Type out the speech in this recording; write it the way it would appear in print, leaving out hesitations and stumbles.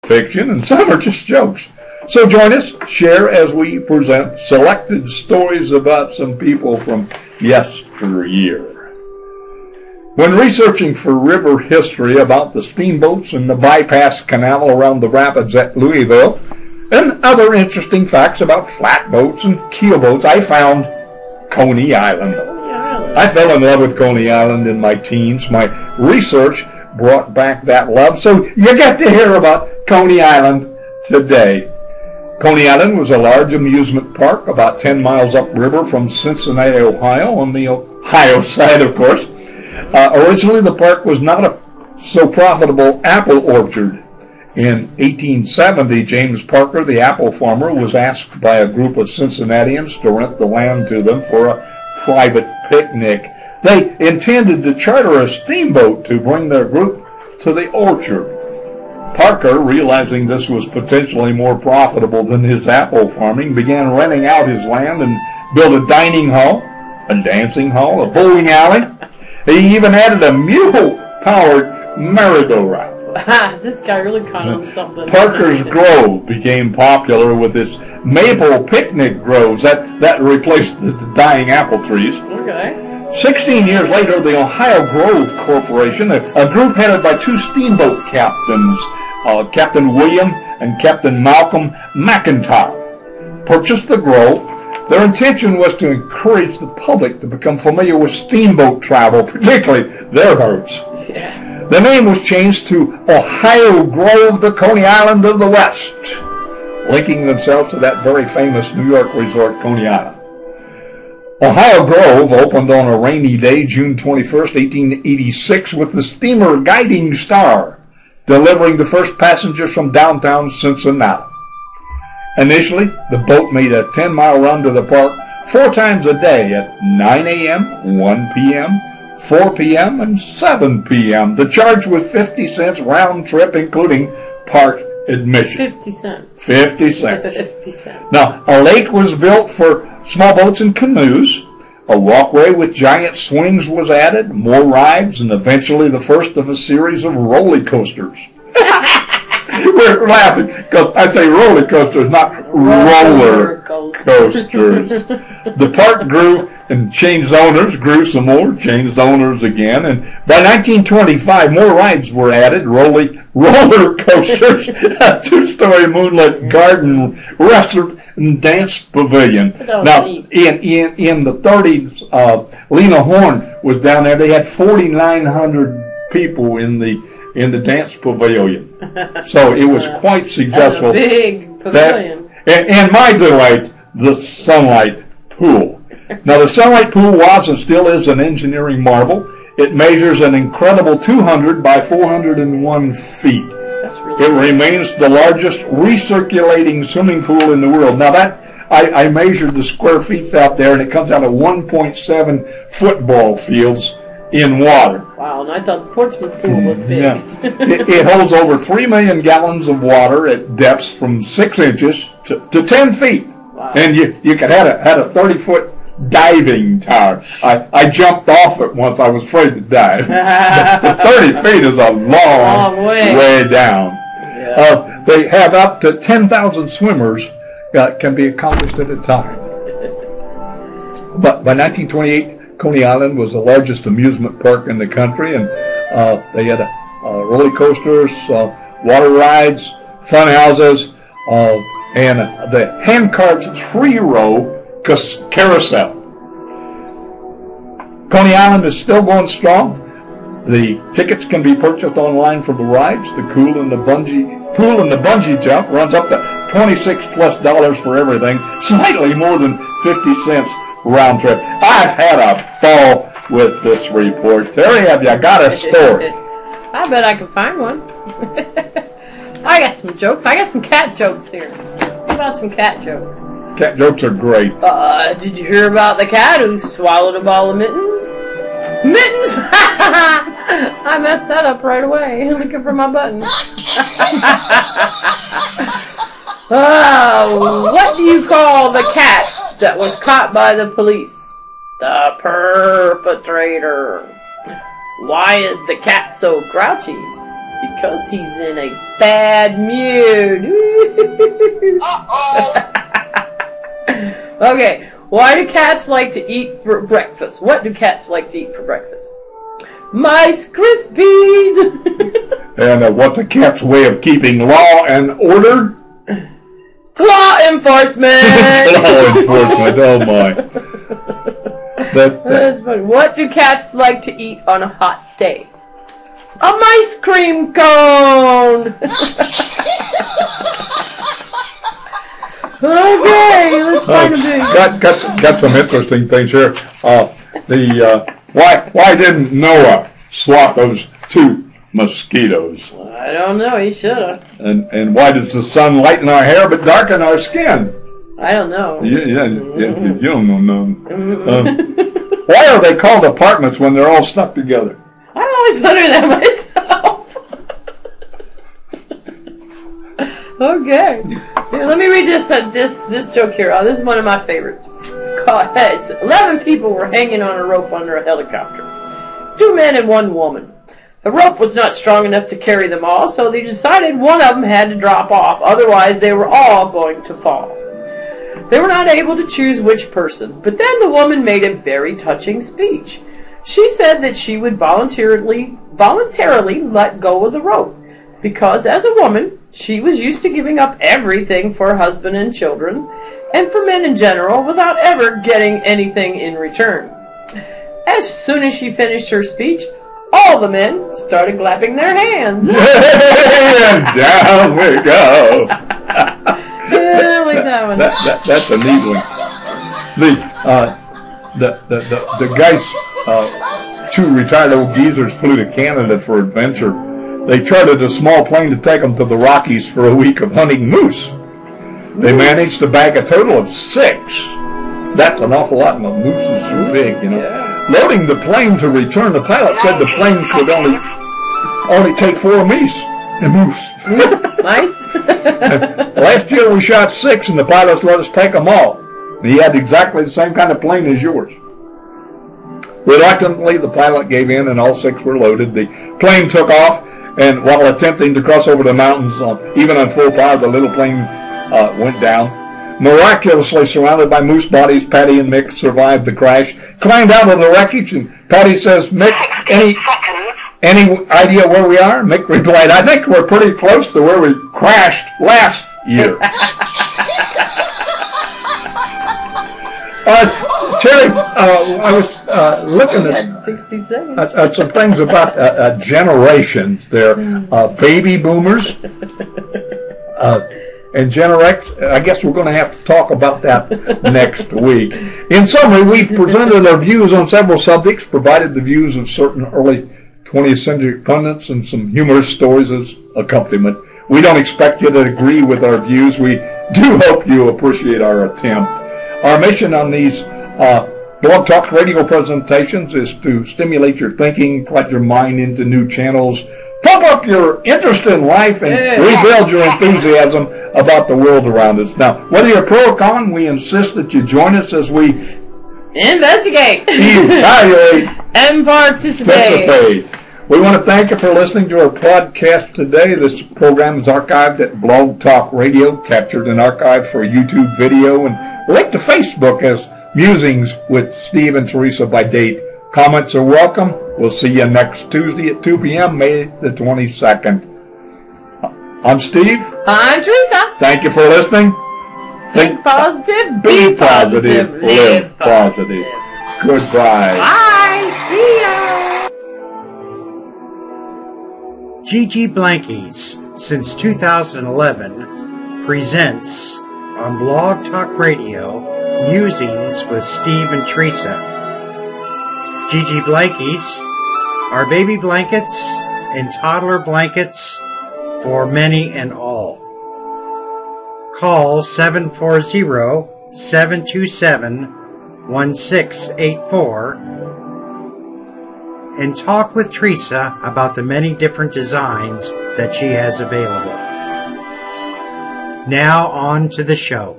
fiction, and some are just jokes. So join us, share as we present selected stories about some people from yesteryear. When researching for river history about the steamboats and the bypass canal around the rapids at Louisville, and other interesting facts about flatboats and keelboats, I found Coney Island. I fell in love with Coney Island in my teens. My research brought back that love, so you get to hear about Coney Island today. Coney Island was a large amusement park about 10 miles upriver from Cincinnati, Ohio, on the Ohio side, of course. Originally, the park was not a so profitable apple orchard. In 1870, James Parker, the apple farmer, was asked by a group of Cincinnatians to rent the land to them for a private picnic. They intended to charter a steamboat to bring their group to the orchard. Parker, realizing this was potentially more profitable than his apple farming, began renting out his land and built a dining hall, a dancing hall, a bowling alley. He even added a mule-powered merry-go-round. This guy really caught on something. Parker's Grove became popular with its maple picnic groves that replaced the dying apple trees. Okay. 16 years later, the Ohio Grove Corporation, a group headed by two steamboat captains, Captain William and Captain Malcolm McIntyre, purchased the grove. Their intention was to encourage the public to become familiar with steamboat travel, particularly their boats. Yeah. The name was changed to Ohio Grove, the Coney Island of the West, linking themselves to that very famous New York resort, Coney Island. Ohio Grove opened on a rainy day, June 21st, 1886, with the steamer Guiding Star, delivering the first passengers from downtown Cincinnati. Initially, the boat made a 10-mile run to the park 4 times a day at 9 a.m., 1 p.m., 4 p.m., and 7 p.m. The charge was 50 cents round trip, including park admission. 50 cents. 50 cents. 50 cents. Now, a lake was built for small boats and canoes. A walkway with giant swings was added, more rides, and eventually the first of a series of roller coasters. We're laughing because I say roller coasters, not roller coasters. The park grew and changed owners, grew some more, changed owners again, and by 1925 more rides were added, roller coasters, a 2-story moonlit garden, restaurant, and dance pavilion. Now, in the 30s, Lena Horne was down there. They had 4,900 people in the dance pavilion. So it was quite successful. That's a big pavilion. And my delight, the Sunlight Pool. Now, the Sunlight Pool was and still is an engineering marvel. It measures an incredible 200 by 401 feet. It remains the largest recirculating swimming pool in the world. Now, that I measured the square feet out there, and it comes out of 1.7 football fields in water. Wow, and I thought the Portsmouth pool was big. Yeah. It holds over 3 million gallons of water at depths from 6 inches to 10 feet. Wow. And you could had a 30-foot diving tower. I jumped off it once. I was afraid to dive. But 30 feet is a long way down. Yeah. They have up to 10,000 swimmers can be accomplished at a time. But by 1928, Coney Island was the largest amusement park in the country, and they had roller coasters, water rides, fun houses, and the handcarts 3-row carousel. Coney Island is still going strong. The tickets can be purchased online for the rides. The pool and the bungee jump runs up to $26+ for everything, slightly more than 50 cents round trip. I've had a ball with this report. Terry, have you got a story? I bet I can find one. I got some jokes. I got some cat jokes here. What about some cat jokes? Cat jokes are great. Did you hear about the cat who swallowed a ball of mittens? Mittens! I messed that up right away. Looking for my button. What do you call the cat that was caught by the police? The perpetrator. Why is the cat so grouchy? Because he's in a bad mood. Okay, why do cats like to eat for breakfast? What do cats like to eat for breakfast? Mice Krispies! And what's a cat's way of keeping law and order? Law enforcement! Law enforcement, oh my. That's funny. What do cats like to eat on a hot day? A ice cream cone! Okay, let's find a big. Got some interesting things here. Why didn't Noah slaught those 2 mosquitoes? I don't know, he should have. And why does the sun lighten our hair but darken our skin? I don't know. You don't know none. Why are they called apartments when they're all stuck together? I always wonder that myself. Okay. Here, let me read this joke here. Oh, this is one of my favorites. It's called Heads. 11 people were hanging on a rope under a helicopter. 2 men and 1 woman. The rope was not strong enough to carry them all, so they decided one of them had to drop off. Otherwise, they were all going to fall. They were not able to choose which person, but then the woman made a very touching speech. She said that she would voluntarily let go of the rope, because as a woman, she was used to giving up everything for her husband and children, and for men in general, without ever getting anything in return. As soon as she finished her speech, all the men started clapping their hands. And down we go. Yeah, I like that one. That's a neat one. The guys, 2 retired old geezers flew to Canada for adventure. They chartered a small plane to take them to the Rockies for a week of hunting moose. They managed to bag a total of 6. That's an awful lot, and a moose is so big, you know. Yeah. Loading the plane to return, the pilot said the plane could only take 4 moose. Nice. Last year we shot 6, and the pilots let us take them all. He had exactly the same kind of plane as yours. Reluctantly, the pilot gave in, and all 6 were loaded. The plane took off, and while attempting to cross over the mountains, even on full power, the little plane went down. Miraculously surrounded by moose bodies, Patty and Mick survived the crash, climbed out of the wreckage, and Patty says, Mick, any idea where we are? Mick replied, I think we're pretty close to where we crashed last year. Terry, I was looking at 60 seconds. At some things about generations. They're baby boomers and Gen X. I guess we're going to have to talk about that next week. In summary, we've presented our views on several subjects, provided the views of certain early 20th century pundits, and some humorous stories as accompaniment. We don't expect you to agree with our views. We do hope you appreciate our attempt. Our mission on these Blog Talk radio presentations is to stimulate your thinking, plug your mind into new channels, pump up your interest in life, and rebuild your enthusiasm about the world around us. Now, whether you're pro or con, we insist that you join us as we investigate, evaluate, and participate. We want to thank you for listening to our podcast today. This program is archived at Blog Talk Radio, captured and archived for YouTube video, and linked to Facebook as Musings with Steve and Teresa by date. Comments are welcome. We'll see you next Tuesday at 2 p.m., May the 22nd. I'm Steve. I'm Teresa. Thank you for listening. Think positive, be positive, live positive. Goodbye. Bye. See ya. G.G. Blankies, since 2011, presents on Blog Talk Radio, Musings with Steve and Teresa. G.G. Blankies are baby blankets and toddler blankets for many and all. Call 740-727-1684 and talk with Teresa about the many different designs that she has available. Now on to the show.